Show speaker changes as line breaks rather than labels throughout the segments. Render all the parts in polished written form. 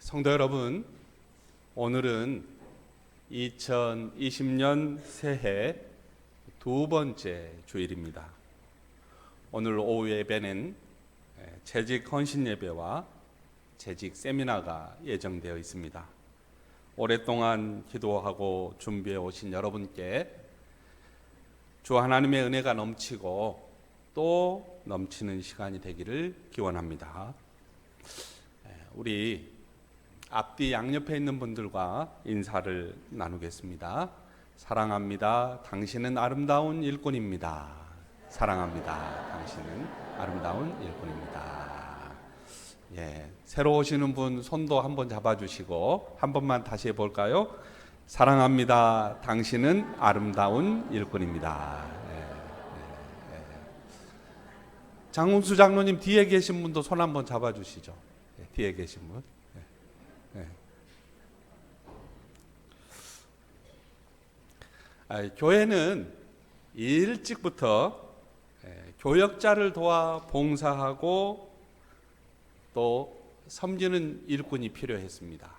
성도 여러분, 오늘은 2020년 새해 두 번째 주일입니다. 오늘 오후 예배는 재직 헌신 예배와 재직 세미나가 예정되어 있습니다. 오랫동안 기도하고 준비해 오신 여러분께 주 하나님의 은혜가 넘치고 또 넘치는 시간이 되기를 기원합니다. 우리 앞뒤 양옆에 있는 분들과 인사를 나누겠습니다. 사랑합니다. 당신은 아름다운 일꾼입니다. 사랑합니다. 당신은 아름다운 일꾼입니다. 새로 오시는 분 손도 한번 잡아주시고 한 번만 다시 해볼까요? 사랑합니다. 당신은 아름다운 일꾼입니다. 장훈수 장로님 뒤에 계신 분도 손 한번 잡아주시죠. 뒤에 계신 분. 교회는 일찍부터 교역자를 도와 봉사하고 또 섬기는 일꾼이 필요했습니다.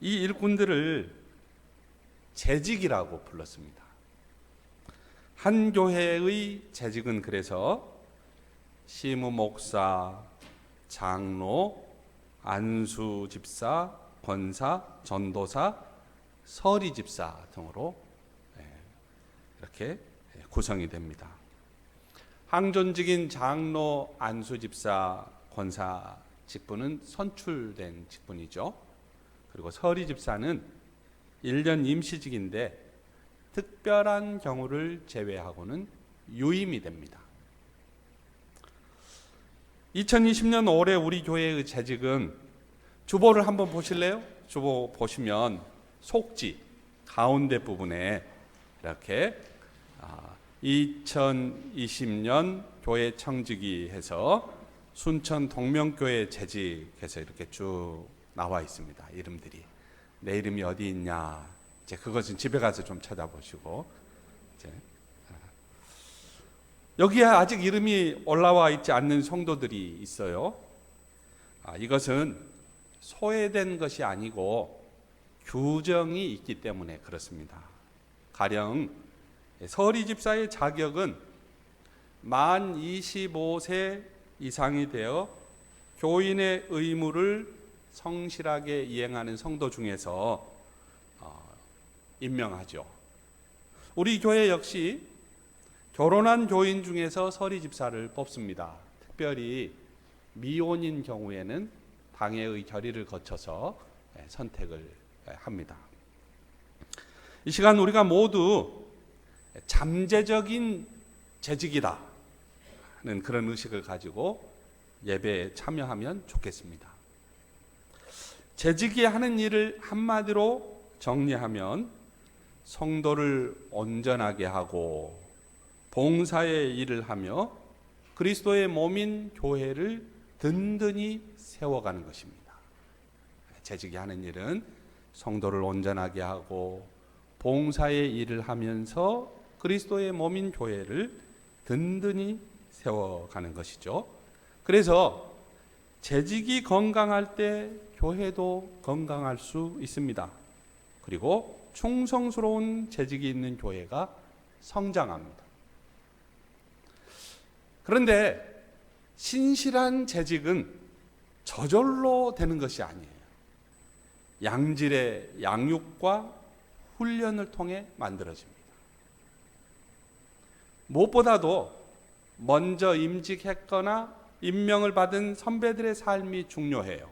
이 일꾼들을 재직이라고 불렀습니다. 한 교회의 재직은 그래서 시무 목사, 장로, 안수 집사, 권사, 전도사, 서리 집사 등으로 이렇게 구성이 됩니다. 항존직인 장로, 안수 집사, 권사 직분은 선출된 직분이죠. 그리고 서리 집사는 1년 임시직인데 특별한 경우를 제외하고는 유임이 됩니다. 2020년 올해 우리 교회의 재직은 주보를 한번 보실래요? 주보 보시면 속지 가운데 부분에 이렇게 2020년 교회 청지기 해서 순천 동명교회 재직해서 이렇게 쭉 나와 있습니다. 이름들이. 내 이름이 어디 있냐? 이제 그것은 집에 가서 좀 찾아보시고. 여기에 아직 이름이 올라와 있지 않는 성도들이 있어요. 이것은 소외된 것이 아니고 규정이 있기 때문에 그렇습니다. 가령 서리 집사의 자격은 만 25세 이상이 되어 교인의 의무를 성실하게 이행하는 성도 중에서 임명하죠. 우리 교회 역시 결혼한 교인 중에서 서리 집사를 뽑습니다. 특별히 미혼인 경우에는 당회의 결의를 거쳐서 선택을 합니다. 이 시간 우리가 모두 잠재적인 재직이다는 그런 의식을 가지고 예배에 참여하면 좋겠습니다. 재직이 하는 일을 한마디로 정리하면 성도를 온전하게 하고 봉사의 일을 하며 그리스도의 몸인 교회를 든든히 세워가는 것입니다. 재직이 하는 일은 성도를 온전하게 하고 봉사의 일을 하면서 그리스도의 몸인 교회를 든든히 세워가는 것이죠. 그래서 재직이 건강할 때 교회도 건강할 수 있습니다. 그리고 충성스러운 재직이 있는 교회가 성장합니다. 그런데 신실한 재직은 저절로 되는 것이 아니에요. 양질의 양육과 훈련을 통해 만들어집니다. 무엇보다도 먼저 임직했거나 임명을 받은 선배들의 삶이 중요해요.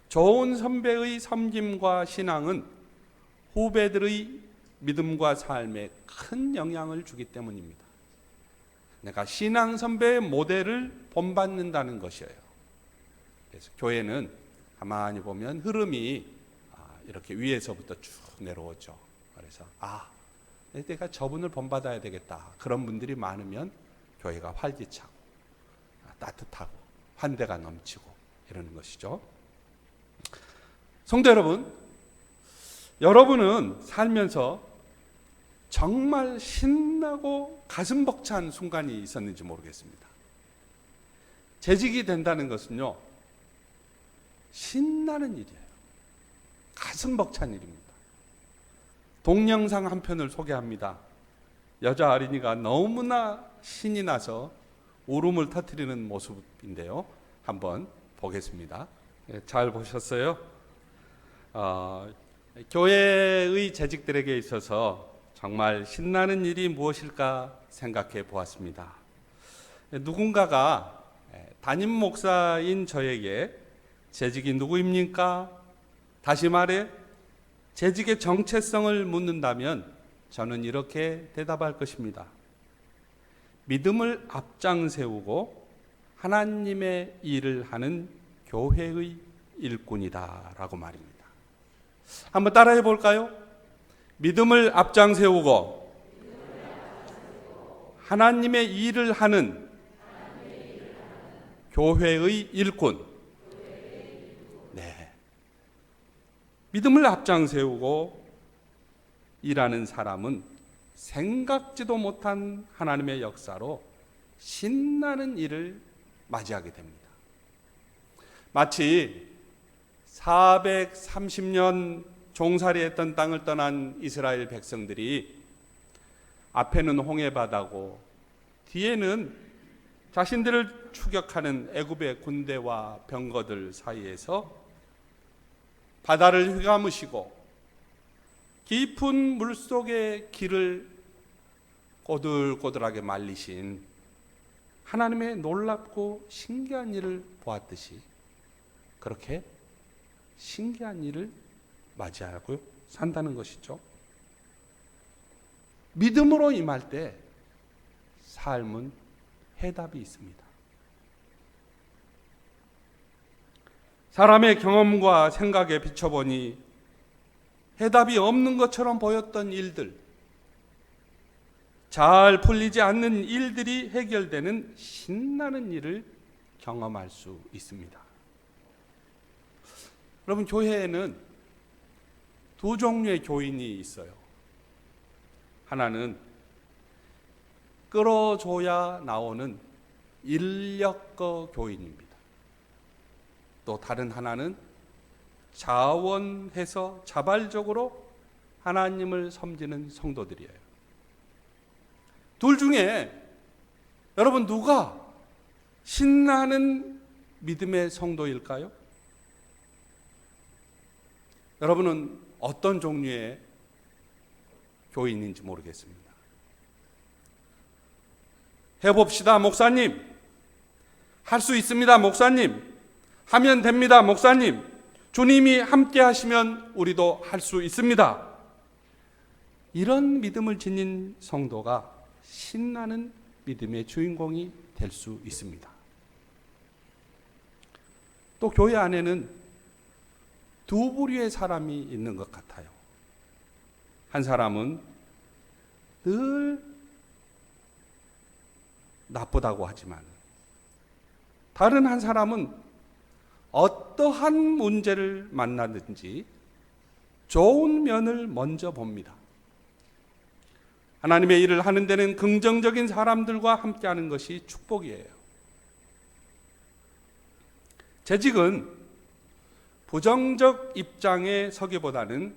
좋은 선배의 섬김과 신앙은 후배들의 믿음과 삶에 큰 영향을 주기 때문입니다. 내가 신앙 선배의 모델을 본받는다는 것이에요. 그래서 교회는 가만히 보면 흐름이 이렇게 위에서부터 쭉 내려오죠. 그래서 내가 저분을 본받아야 되겠다. 그런 분들이 많으면 교회가 활기차고 따뜻하고 환대가 넘치고 이러는 것이죠. 성도 여러분, 여러분은 살면서 정말 신나고 가슴 벅찬 순간이 있었는지 모르겠습니다. 재직이 된다는 것은요, 신나는 일이에요. 가슴 벅찬 일입니다. 동영상 한 편을 소개합니다. 여자 어린이가 너무나 신이 나서 울음을 터뜨리는 모습인데요. 한번 보겠습니다. 잘 보셨어요? 교회의 재직들에게 있어서 정말 신나는 일이 무엇일까 생각해 보았습니다. 누군가가 담임 목사인 저에게 재직이 누구입니까? 다시 말해 재직의 정체성을 묻는다면 저는 이렇게 대답할 것입니다. 믿음을 앞장 세우고 하나님의 일을 하는 교회의 일꾼이다 라고 말입니다. 한번 따라해 볼까요? 믿음을 앞장 세우고 하나님의 일을 하는 교회의 일꾼. 네. 믿음을 앞장 세우고 일하는 사람은 생각지도 못한 하나님의 역사로 신나는 일을 맞이하게 됩니다. 마치 430년 종살이했던 땅을 떠난 이스라엘 백성들이 앞에는 홍해바다고 뒤에는 자신들을 추격하는 애굽의 군대와 병거들 사이에서 바다를 휘감으시고 깊은 물속의 길을 꼬들꼬들하게 말리신 하나님의 놀랍고 신기한 일을 보았듯이 그렇게 신기한 일을 맞이하고 산다는 것이죠. 믿음으로 임할 때 삶은 해답이 있습니다. 사람의 경험과 생각에 비춰보니 해답이 없는 것처럼 보였던 일들, 잘 풀리지 않는 일들이 해결되는 신나는 일을 경험할 수 있습니다. 여러분, 교회에는 두 종류의 교인이 있어요. 하나는 끌어줘야 나오는 인력거 교인입니다. 또 다른 하나는 자원해서 자발적으로 하나님을 섬기는 성도들이에요. 둘 중에 여러분 누가 신나는 믿음의 성도일까요? 여러분은 어떤 종류의 교인인지 모르겠습니다. 해봅시다, 목사님. 할 수 있습니다, 목사님. 하면 됩니다, 목사님. 주님이 함께 하시면 우리도 할 수 있습니다. 이런 믿음을 지닌 성도가 신나는 믿음의 주인공이 될 수 있습니다. 또 교회 안에는 두 부류의 사람이 있는 것 같아요. 한 사람은 늘 나쁘다고 하지만 다른 한 사람은 어떠한 문제를 만나든지 좋은 면을 먼저 봅니다. 하나님의 일을 하는 데는 긍정적인 사람들과 함께하는 것이 축복이에요. 재직은 부정적 입장에 서기보다는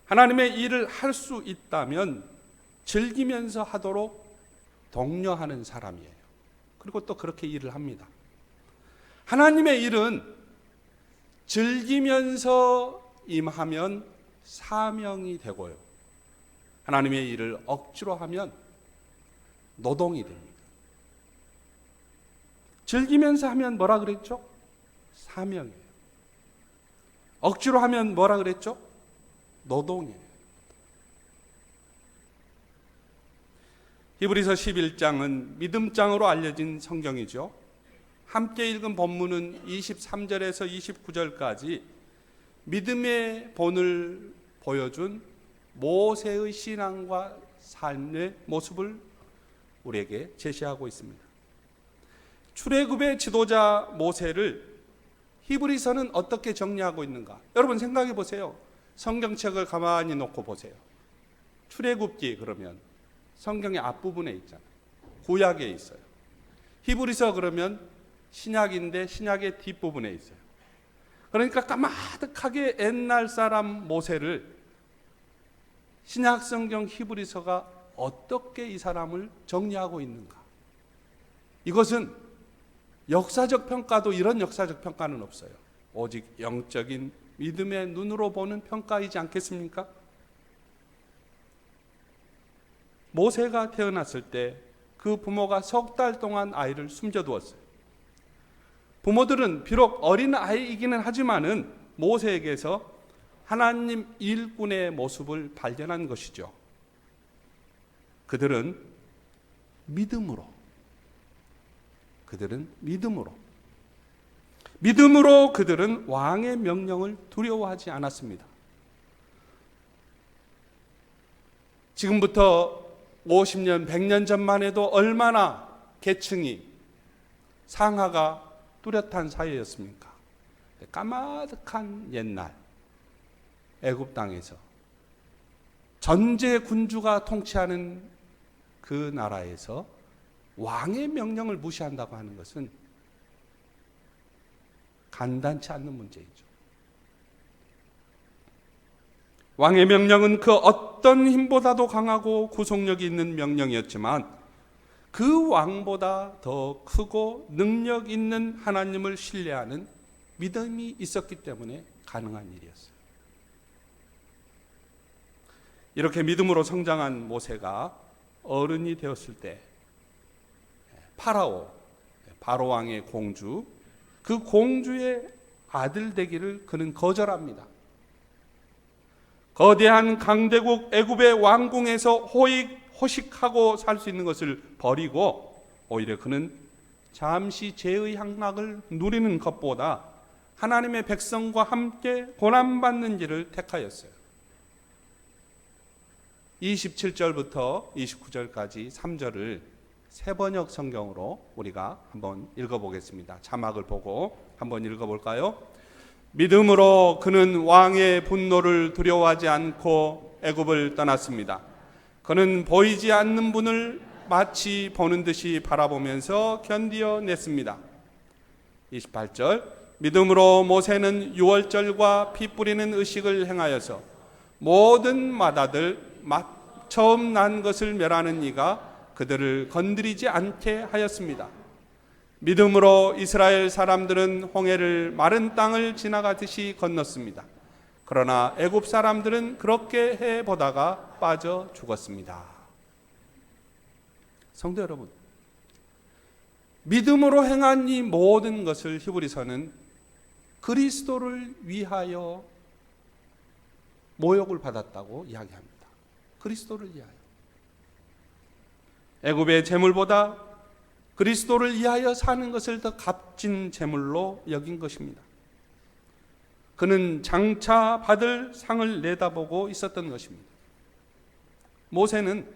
하나님의 일을 할 수 있다면 즐기면서 하도록 독려하는 사람이에요. 그리고 또 그렇게 일을 합니다. 하나님의 일은 즐기면서 임하면 사명이 되고요. 하나님의 일을 억지로 하면 노동이 됩니다. 즐기면서 하면 뭐라 그랬죠? 사명이에요. 억지로 하면 뭐라 그랬죠? 노동이에요. 히브리서 11장은 믿음장으로 알려진 성경이죠. 함께 읽은 본문은 23절에서 29절까지 믿음의 본을 보여준 모세의 신앙과 삶의 모습을 우리에게 제시하고 있습니다. 출애굽의 지도자 모세를 히브리서는 어떻게 정리하고 있는가? 여러분 생각해 보세요. 성경책을 가만히 놓고 보세요. 출애굽기 그러면 성경의 앞부분에 있잖아요. 구약에 있어요. 히브리서 그러면 신약인데 신약의 뒷부분에 있어요. 그러니까 까마득하게 옛날 사람 모세를 신약성경 히브리서가 어떻게 이 사람을 정리하고 있는가? 이것은 역사적 평가도 이런 역사적 평가는 없어요. 오직 영적인 믿음의 눈으로 보는 평가이지 않겠습니까? 모세가 태어났을 때 그 부모가 3달 동안 아이를 숨겨두었어요. 부모들은 비록 어린 아이이기는 하지만은 모세에게서 하나님 일꾼의 모습을 발견한 것이죠. 그들은 믿음으로 그들은 왕의 명령을 두려워하지 않았습니다. 지금부터 50년, 100년 전만 해도 얼마나 계층이 상하가 뚜렷한 사회였습니까? 까마득한 옛날 애굽 땅에서 전제 군주가 통치하는 그 나라에서 왕의 명령을 무시한다고 하는 것은 간단치 않는 문제이죠. 왕의 명령은 그 어떤 힘보다도 강하고 구속력이 있는 명령이었지만 그 왕보다 더 크고 능력 있는 하나님을 신뢰하는 믿음이 있었기 때문에 가능한 일이었어요. 이렇게 믿음으로 성장한 모세가 어른이 되었을 때 바로 왕의 공주, 그 공주의 아들 되기를 그는 거절합니다. 거대한 강대국 애굽의 왕궁에서 호식하고 살 수 있는 것을 버리고 오히려 그는 잠시 죄의 향락을 누리는 것보다 하나님의 백성과 함께 고난받는 길을 택하였어요. 27절부터 29절까지 3절을 세번역 성경으로 우리가 한번 읽어보겠습니다. 자막을 보고 한번 읽어볼까요? 믿음으로 그는 왕의 분노를 두려워하지 않고 애굽을 떠났습니다. 그는 보이지 않는 분을 마치 보는 듯이 바라보면서 견디어냈습니다. 28절 믿음으로 모세는 유월절과 피 뿌리는 의식을 행하여서 모든 맏아들 처음 난 것을 멸하는 이가 그들을 건드리지 않게 하였습니다. 믿음으로 이스라엘 사람들은 홍해를 마른 땅을 지나가듯이 건넜습니다. 그러나 애굽 사람들은 그렇게 해보다가 빠져 죽었습니다. 성도 여러분, 믿음으로 행한 이 모든 것을 히브리서는 그리스도를 위하여 모욕을 받았다고 이야기합니다. 그리스도를 위하여. 애굽의 재물보다 그리스도를 위하여 사는 것을 더 값진 재물로 여긴 것입니다. 그는 장차 받을 상을 내다보고 있었던 것입니다. 모세는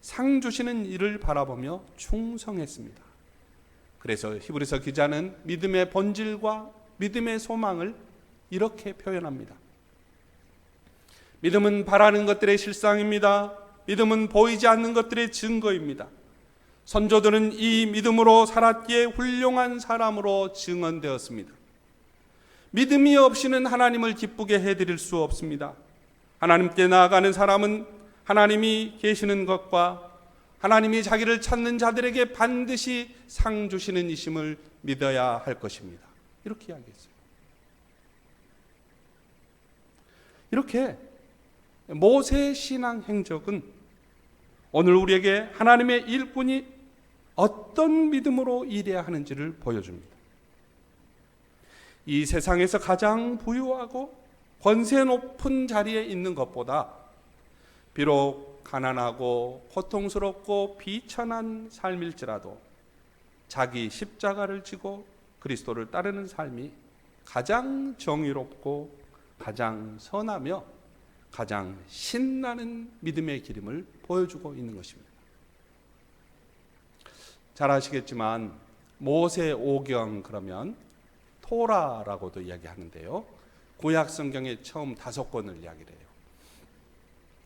상 주시는 이를 바라보며 충성했습니다. 그래서 히브리서 기자는 믿음의 본질과 믿음의 소망을 이렇게 표현합니다. 믿음은 바라는 것들의 실상입니다. 믿음은 보이지 않는 것들의 증거입니다. 선조들은 이 믿음으로 살았기에 훌륭한 사람으로 증언되었습니다. 믿음이 없이는 하나님을 기쁘게 해드릴 수 없습니다. 하나님께 나아가는 사람은 하나님이 계시는 것과 하나님이 자기를 찾는 자들에게 반드시 상 주시는 이심을 믿어야 할 것입니다. 이렇게 이야기했어요. 이렇게 모세의 신앙 행적은 오늘 우리에게 하나님의 일꾼이 어떤 믿음으로 일해야 하는지를 보여줍니다. 이 세상에서 가장 부유하고 권세 높은 자리에 있는 것보다 비록 가난하고 고통스럽고 비천한 삶일지라도 자기 십자가를 지고 그리스도를 따르는 삶이 가장 정의롭고 가장 선하며 가장 신나는 믿음의 길임을 보여주고 있는 것입니다. 잘 아시겠지만 모세 오경 그러면 토라라고도 이야기하는데요. 구약 성경의 처음 5권을 이야기를 해요.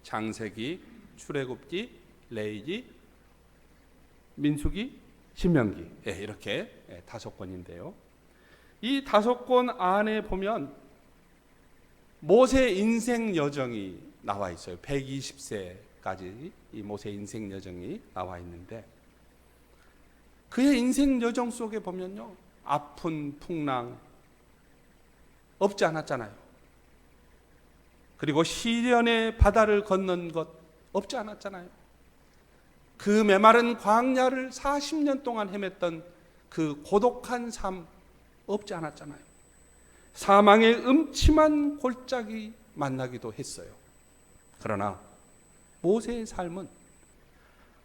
창세기, 출애굽기, 레위기, 민수기, 신명기 이렇게 5권인데요. 이 5권 안에 보면 모세 인생 여정이 나와 있어요. 120세까지 이 모세 인생 여정이 나와 있는데, 그의 인생 여정 속에 보면요, 아픈 풍랑 없지 않았잖아요. 그리고 시련의 바다를 건넌 것 없지 않았잖아요. 그 메마른 광야를 40년 동안 헤맸던 그 고독한 삶 없지 않았잖아요. 사망의 음침한 골짜기 만나기도 했어요. 그러나 모세의 삶은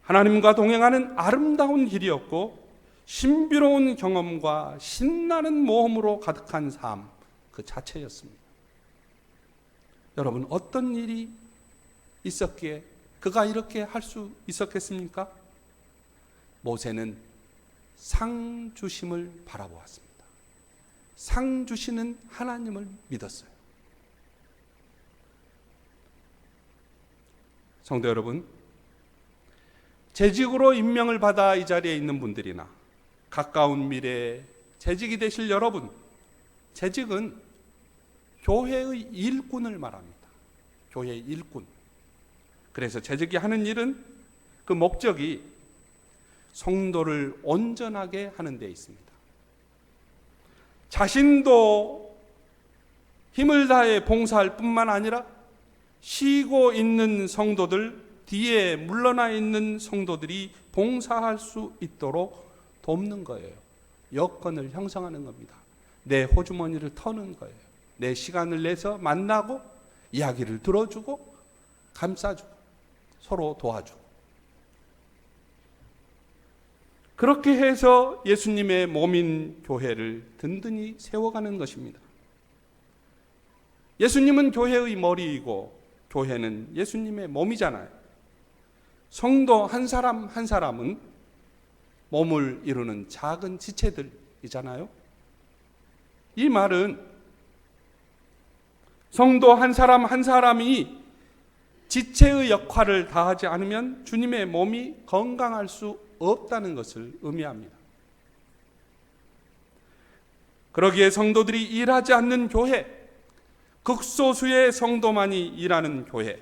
하나님과 동행하는 아름다운 길이었고, 신비로운 경험과 신나는 모험으로 가득한 삶 그 자체였습니다. 여러분, 어떤 일이 있었기에 그가 이렇게 할 수 있었겠습니까? 모세는 상 주심을 바라보았습니다. 상 주시는 하나님을 믿었어요. 성도 여러분, 재직으로 임명을 받아 이 자리에 있는 분들이나 가까운 미래에 재직이 되실 여러분, 재직은 교회의 일꾼을 말합니다. 교회의 일꾼. 그래서 재직이 하는 일은 그 목적이 성도를 온전하게 하는 데 있습니다. 자신도 힘을 다해 봉사할 뿐만 아니라 쉬고 있는 성도들, 뒤에 물러나 있는 성도들이 봉사할 수 있도록 돕는 거예요. 여건을 형성하는 겁니다. 내 호주머니를 터는 거예요. 내 시간을 내서 만나고 이야기를 들어주고 감싸주고 서로 도와주고, 그렇게 해서 예수님의 몸인 교회를 든든히 세워가는 것입니다. 예수님은 교회의 머리이고 교회는 예수님의 몸이잖아요. 성도 한 사람 한 사람은 몸을 이루는 작은 지체들이잖아요. 이 말은 성도 한 사람 한 사람이 지체의 역할을 다하지 않으면 주님의 몸이 건강할 수 없다는 것을 의미합니다. 그러기에 성도들이 일하지 않는 교회, 극소수의 성도만이 일하는 교회,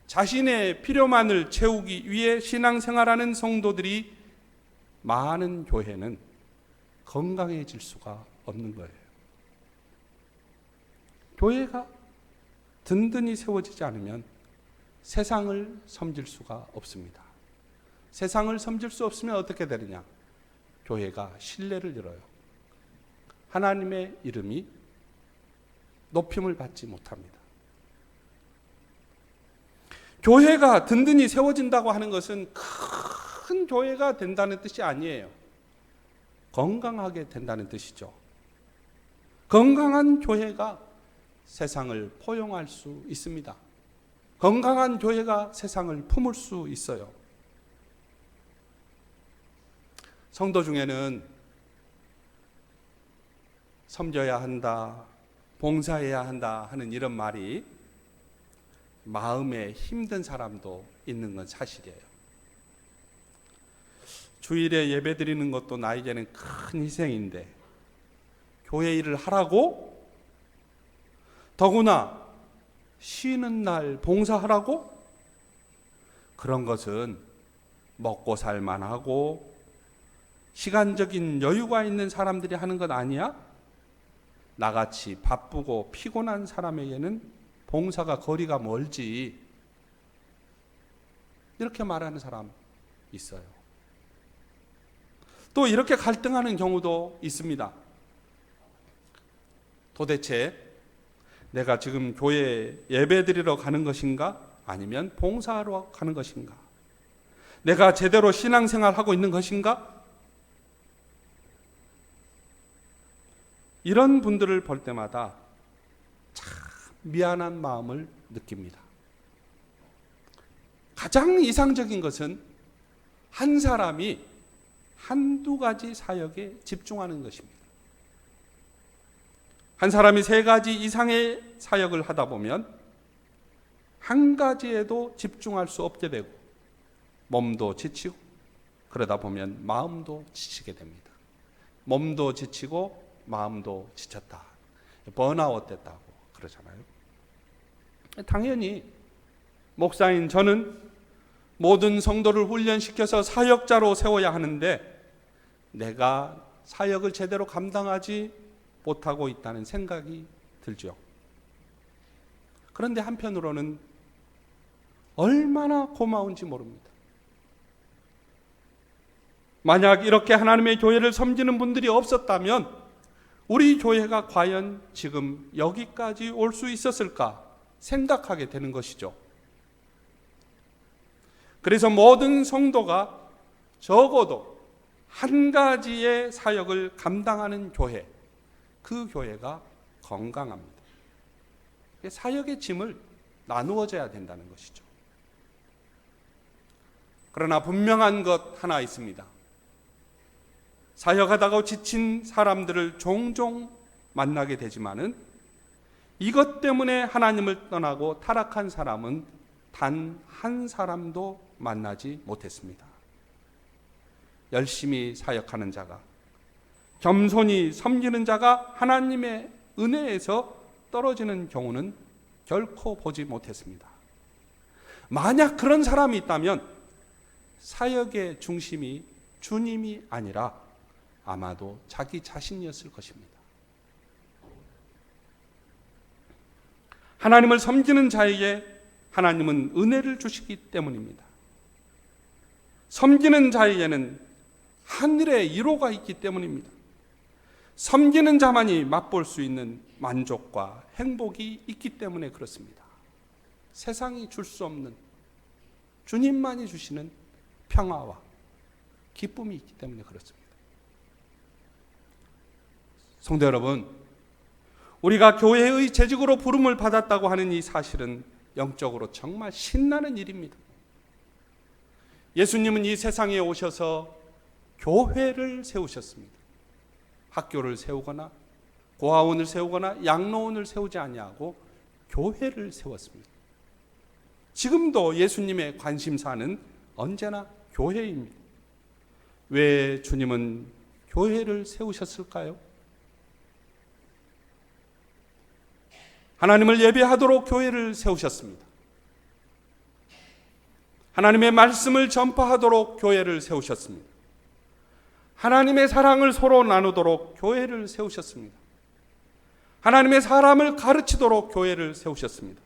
자신의 필요만을 채우기 위해 신앙생활하는 성도들이 많은 교회는 건강해질 수가 없는 거예요. 교회가 든든히 세워지지 않으면 세상을 섬길 수가 없습니다. 세상을 섬길 수 없으면 어떻게 되느냐? 교회가 신뢰를 잃어요. 하나님의 이름이 높임을 받지 못합니다. 교회가 든든히 세워진다고 하는 것은 큰 교회가 된다는 뜻이 아니에요. 건강하게 된다는 뜻이죠. 건강한 교회가 세상을 포용할 수 있습니다. 건강한 교회가 세상을 품을 수 있어요. 성도 중에는 섬겨야 한다, 봉사해야 한다 하는 이런 말이 마음에 힘든 사람도 있는 건 사실이에요. 주일에 예배 드리는 것도 나에게는 큰 희생인데 교회 일을 하라고? 더구나 쉬는 날 봉사하라고? 그런 것은 먹고 살만하고 시간적인 여유가 있는 사람들이 하는 것 아니야? 나같이 바쁘고 피곤한 사람에게는 봉사가 거리가 멀지. 이렇게 말하는 사람 있어요. 또 이렇게 갈등하는 경우도 있습니다. 도대체 내가 지금 교회에 예배 드리러 가는 것인가? 아니면 봉사하러 가는 것인가? 내가 제대로 신앙생활하고 있는 것인가? 이런 분들을 볼 때마다 참 미안한 마음을 느낍니다. 가장 이상적인 것은 한 사람이 한두 가지 사역에 집중하는 것입니다. 한 사람이 3가지 이상의 사역을 하다 보면 한 가지에도 집중할 수 없게 되고 몸도 지치고 그러다 보면 마음도 지치게 됩니다. 몸도 지치고 마음도 지쳤다. 번아웃 됐다고 그러잖아요. 당연히 목사인 저는 모든 성도를 훈련시켜서 사역자로 세워야 하는데 내가 사역을 제대로 감당하지 못하고 있다는 생각이 들죠. 그런데 한편으로는 얼마나 고마운지 모릅니다. 만약 이렇게 하나님의 교회를 섬기는 분들이 없었다면 우리 교회가 과연 지금 여기까지 올 수 있었을까 생각하게 되는 것이죠. 그래서 모든 성도가 적어도 한 가지의 사역을 감당하는 교회, 그 교회가 건강합니다. 사역의 짐을 나누어져야 된다는 것이죠. 그러나 분명한 것 하나 있습니다. 사역하다가 지친 사람들을 종종 만나게 되지만은 이것 때문에 하나님을 떠나고 타락한 사람은 단 한 사람도 만나지 못했습니다. 열심히 사역하는 자가, 겸손히 섬기는 자가 하나님의 은혜에서 떨어지는 경우는 결코 보지 못했습니다. 만약 그런 사람이 있다면 사역의 중심이 주님이 아니라 아마도 자기 자신이었을 것입니다. 하나님을 섬기는 자에게 하나님은 은혜를 주시기 때문입니다. 섬기는 자에게는 하늘의 위로가 있기 때문입니다. 섬기는 자만이 맛볼 수 있는 만족과 행복이 있기 때문에 그렇습니다. 세상이 줄 수 없는 주님만이 주시는 평화와 기쁨이 있기 때문에 그렇습니다. 성도 여러분, 우리가 교회의 재직으로 부름을 받았다고 하는 이 사실은 영적으로 정말 신나는 일입니다. 예수님은 이 세상에 오셔서 교회를 세우셨습니다. 학교를 세우거나 고아원을 세우거나 양로원을 세우지 아니하고 교회를 세웠습니다. 지금도 예수님의 관심사는 언제나 교회입니다. 왜 주님은 교회를 세우셨을까요? 하나님을 예배하도록 교회를 세우셨습니다. 하나님의 말씀을 전파하도록 교회를 세우셨습니다. 하나님의 사랑을 서로 나누도록 교회를 세우셨습니다. 하나님의 사람을 가르치도록 교회를 세우셨습니다.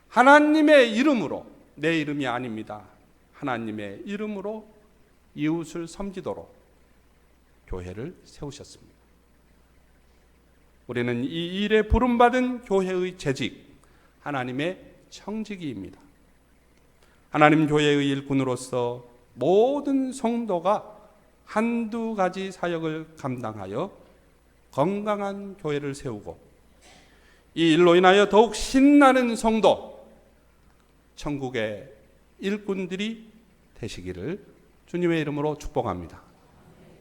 하나님의 이름으로, 내 이름이 아닙니다. 하나님의 이름으로 이웃을 섬기도록 교회를 세우셨습니다. 우리는 이 일에 부름받은 교회의 재직, 하나님의 청지기입니다. 하나님 교회의 일꾼으로서 모든 성도가 한두 가지 사역을 감당하여 건강한 교회를 세우고 이 일로 인하여 더욱 신나는 성도, 천국의 일꾼들이 되시기를 주님의 이름으로 축복합니다.